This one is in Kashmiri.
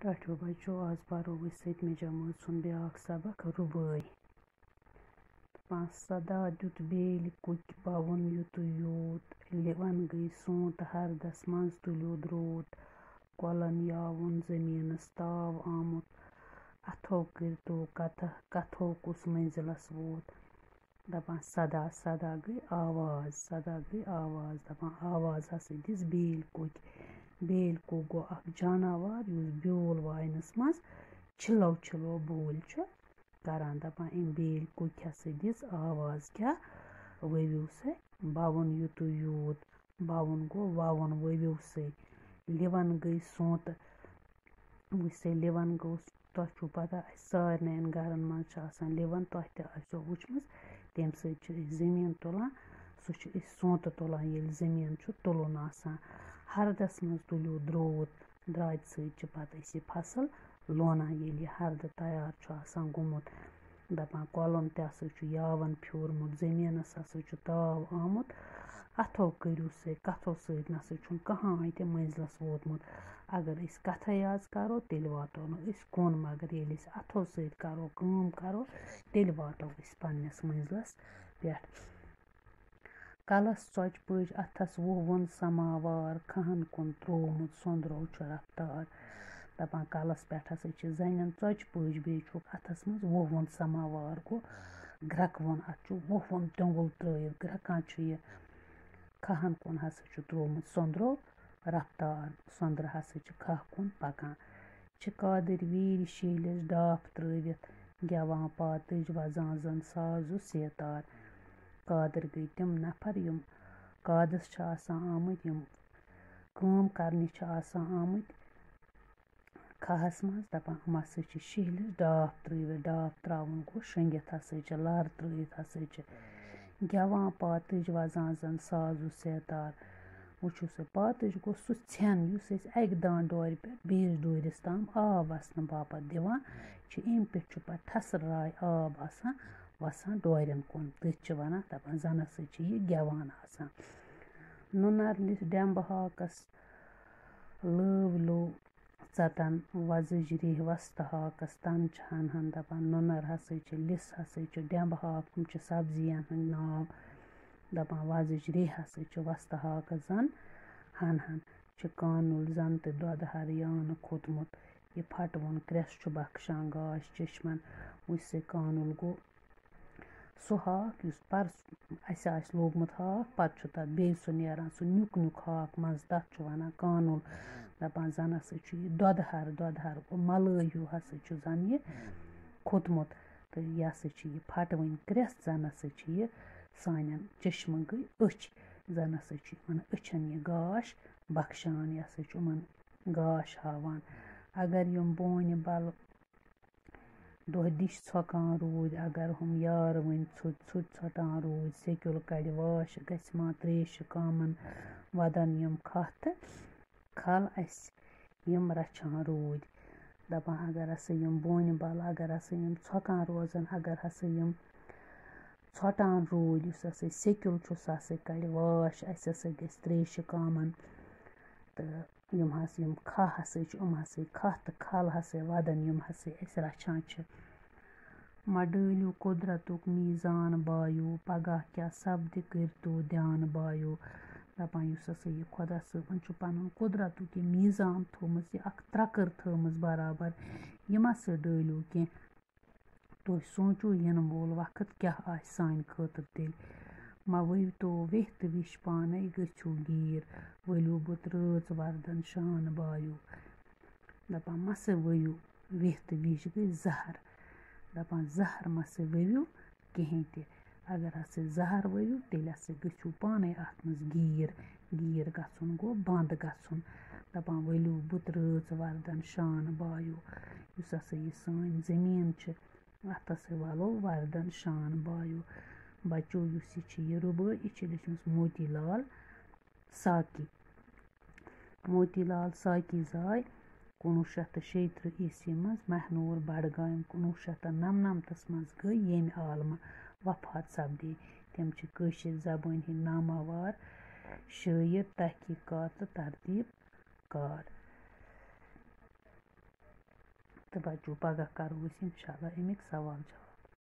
ٹاٹھیو بچو آز پرو أسۍ سٔتمہِ جمٲژ ہُنٛد بیٛاکھ سبق رُبٲے. سدا دیُت بیلہِ کُکۍ پوُن یُتُے یوت، لِوَن گٔے سونٛتہٕ ہردس منٛز تُلیوٚد روت، کۄلن یاوُن زٔمیٖنس تاو آمُت، اَتھو کٔرۍتو کتھو کُس مٔنزِلس ووت. دَپان سدا سدا گٔے آواز، سدا گٔے آواز. دَپان آواز ہسا دِژ بیلۍ کُکۍ. بیلۍ کُک گوٚو اکھ جاناوار یُس بیول واینس منٛز چھِلو چھِلو بوٗلۍ چھُ کران. دَپان أمۍ بیلۍ کُکۍ ہسا دِژ آواز کیٛاہ ؤوِو سا بوُن یُتُے یوت. بوُن گوٚو وَوُن ؤوِو سا. لِوَن گٔے سونٛتہٕ. وٕچھ سا لِوَن گوٚو، تۄہہِ چھُو پتہ اَسہِ سارنٕے گرن منٛز چھِ آسان لِوَن، تۄہہِ تہِ آسیو وٕچھمٕژ. تَمہِ سۭتۍ چھِ أسۍ زٔمیٖن تُلان، سُہ چھِ أسۍ سونٛتہٕ تُلان ییٚلہِ زٔمیٖن چھُ تُلُن آسان. ہردس منٛز تُلیوٚد روت. درٛاتہِ سۭتۍ چھِ پتہٕ أسۍ یہِ فصل لونان ییٚلہِ یہِ ہردٕ تیار چھُ آسان گوٚمُت. دَپان کۄلن تہِ ہسا چھُ یاوَن پھیوٗرمُت، زٔمیٖنس ہسا چھُ تاو آمُت، اَتھو کٔرِو سا کتھو سۭتۍ نسا چھُنہٕ کٕہۭنۍ تہِ مٔنزلس ووتمُت. اگر أسۍ کتھے یاژ کرو تیٚلہِ واتو نہٕ أسۍ کُن، مگر ییٚلہِ أسۍ اَتھو سۭتۍ کرو کٲم کرو تیٚلہِ واتو أسۍ پنٛنِس مٔنزلس پٮ۪ٹھ. کلس ژۄچہِ پٔج اَتھس وُہوُن سماوار، کھہن کُن تروومُت سۄنٛدرو چھُ رفتار. دَپان کلس پٮ۪ٹھ ہسا چھِ زنٮ۪ن ژۄچہِ پٔج، بیٚیہِ چھُکھ اَتھس منٛز وُہوُن سماوار گوٚو گرٛٮ۪کہٕ اَتھ چھُ وُہوُن تیوٚنٛگُل ترٲیِتھ گرٛٮ۪کان چھُ یہِ. کھہن کُن ہسا چھُ تروومُت سۄنٛدرو رفتار. سۄنٛدرٕ ہسا چھِ کھہہ کُن پکان. چھِ کادٕرۍ ویٖرِ شیٖلِس ڈاپھ ترٲوِتھ، گٮ۪وان پاتٕج وزان زن سازو سیتار. کادٕر گٔے تِم نفر یِم کادس چھِ آسان آمٕتۍ، یِم کٲم کرنہِ چھِ آسان آمٕتۍ کھہس منٛز. دَپان یِم ہسا چھِ شیٖلِس ڈاپھ ترٲوِتھ. ڈاپھ تراوُن گوٚو شٔنگِتھ ہسا چھِ لر ترٲیِتھ ہسا چھِ گٮ۪وان پاتٕج وزان زن سازو سیتار. وٕچھو سا پاتٕج گوٚو سُہ ژھٮ۪ن یُس أسۍ اَکہِ دانہِ ڈورِ پٮ۪ٹھ بیٚیِس ڈوٗرِس تام آب وسنہٕ باپتھ دِوان چھِ. اَمہِ پٮ۪ٹھ چھُ پتہٕ ٹھسہٕ راے آب آسان وسان ڈورٮ۪ن کُن، تٔتھۍ چھِ وَنان. دَپان زن ہسا چھِ یہِ گٮ۪وان آسان. نُنرلِس ڈٮ۪مبہٕ ہاکس لٲو لو ژٹان، وۄزٕج ریٚہہ وستہٕ ہاکس تن چھِ ہنہن. دَپان نُنر ہسا چھِ، لِس ہسا چھِ، ڈٮ۪مبہٕ ہاکھ یِم چھِ سبزِین ہٕنٛدۍ ناو. دَپان وۄزٕج ریٚہہ ہسا چھِ وستہٕ ہاکس زن ہنہن. چھِ کانُل زن تہِ دۄدٕ ہر یانہٕ کھوٚتمُت، یہِ پھٹوُن کرٛٮ۪س چھُ بخشان گاش چشمن. وٕچھ سا کانُل گوٚو سُہ ہاکھ یُس اَسہِ آسہِ لوگمُت ہاکھ، پتہٕ چھُ تتھ بیٚیہِ سُہ نیران سُہ نیُک نیُک ہاکھ منٛزٕ، تتھ چھُ وَنان کانُل. دَپان زن ہسا چھُ یہِ دۄدٕ ہر گوٚو ملٲے ہیوٗ ہسا چھُ زن یہِ کھوٚتمُت، تہٕ یہِ ہسا چھِ یہِ پھٹوٕنۍ کرٛٮ۪س. زن ہسا چھِ یہِ سانٮ۪ن چشمہٕ گٔے أچھ، زن ہسا چھُ یِمن أچھن یہِ گاش بخشان. یہِ ہسا چھُ یِمن گاش ہاوان. اگر یِم بونہِ بلہٕ دۄہ دِش ژھۄکان روٗدۍ، اگر ہُم یار وٕنۍ ژھُٹۍ ژھۄٹان روٗدۍ، سیٚکیُل کڑِ واش گژھِ ما تریشہِ کامن، وَدن یِم کھہہ تہٕ کھل اَسہِ یِم رچھان روٗدۍ. دَپان اگر ہسا یِم بونہِ بلہٕ، اگر ہسا یِم ژھۄکان روزن، اگر ہسا یِم ژھۄٹان روٗدۍ، یُس ہسا سیٚکیُل چھُ سُہ ہسا کڑِ واش، اَسہِ ہسا گژھِ تریشہِ کامن. تہٕ یِم کھہہ ہسا چھِ، یِم ہسا کھہہ تہٕ کھل ہسا وَدن یِم ہسا أسۍ رچھان چھِ. مہ ڈٲلِو قۄدرتُک میٖزان بایو، پگاہ کیٛاہ سپدِ کٔرۍتو دیان بایو. دَپان یُس ہسا یہِ خۄدا صٲبن چھُ پنُن قۄدرتُک یہِ میٖزان تھوٚومُت، یہِ اکھ ترٛکٕر تھٲومٕژ برابر، یہِ مہ سا ڈٲلِو کیٚنٛہہ. تُہۍ سونٛچو یِنہٕ وول وقت کیٛاہ آسہِ سانہِ خٲطرٕ تیٚلہِ. مہ ؤیِو تو ویٚہہ تہٕ وِش پانے گٔژھِو گیٖر، ؤلِو بُتھ رٲژ وردن شان بایو. دَپان مہ سا ؤیِو ویٚہہ تہٕ وِش گٔے زہر. دَپان زہر مہ سا ؤوِو کِہیٖنۍ تہِ. اگر ہسا زہر ؤوِو تیٚلہِ ہسا گٔژھِو پانے اَتھ منٛز گیٖر. گیٖر گژھُن گوٚو بنٛد گژھُن. دَپان ؤلِو بُتھ رٲژ وردن شان بایو. یُس ہسا یہِ سٲنۍ زٔمیٖن چھِ، اَتھ ہسا وَلو وردن شان بایو. بچو یُس یہِ چھِ یہِ رُبٲے، یہِ چھِ لیٚچھمٕژ موتی لال ساکی. موتی لال ساکی زاے 1936 عیسوی منٛز مہنور بڈگامہِ. 1999 منٛز گٔے ییٚمہِ عالمہٕ وفات سپدے. تِم چھِ کٲشِر زبٲنۍ ہٕنٛدۍ ناماوار شٲعر، تحقیٖقات تہٕ ترتیٖب کار. تہٕ بَچو پَگاہ کَرو أسۍ اِنشاء اللہ اَمِکۍ سوال جواب